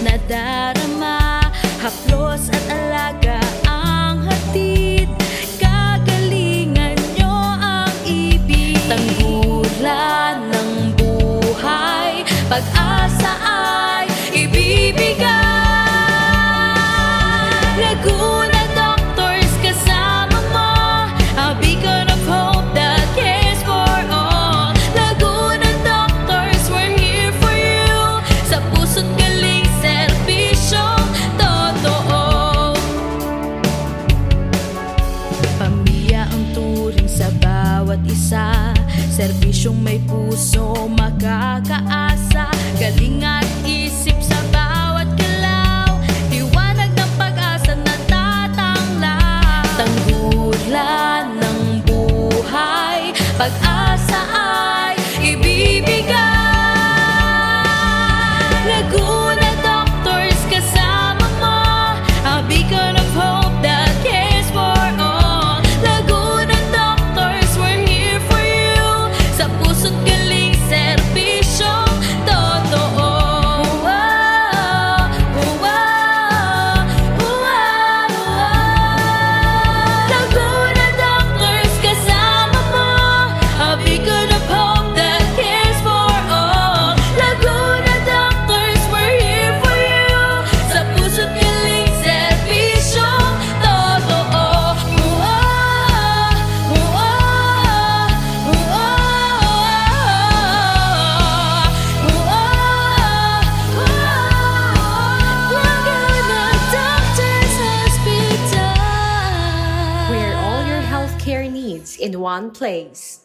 nadarama, haplos at alaga ang hatid. Kagalingan nyo ang ibig, tanggulan ng buhay, pag-asa ay ibibigay. Laguna Doctors kasama mo, a beacon of hope that cares for all. Laguna Doctors, we're here for you. Sa puso't galing, serbisyong totoo. Pamilya ang turing sa bawat isa, serbisyong may puso makakaasa. Galing at isip sa bawat galaw, liwanag ng pag-asa na tatanglaw. Tanggulan ng buhay, pag-asa ay ibibigay. Laguna Doctors kasama mo, a beacon of hope that cares for all. Laguna Doctors, we're here for you. Sa puso't galing, serbisyong totoo. Laguna Doctors kasama mo, a beacon of hope that cares for all. Laguna Doctors, we're here for you. Sa puso't galing, serbisyong totoo. Laguna Doctors Hospital, Where all your healthcare needs in one place.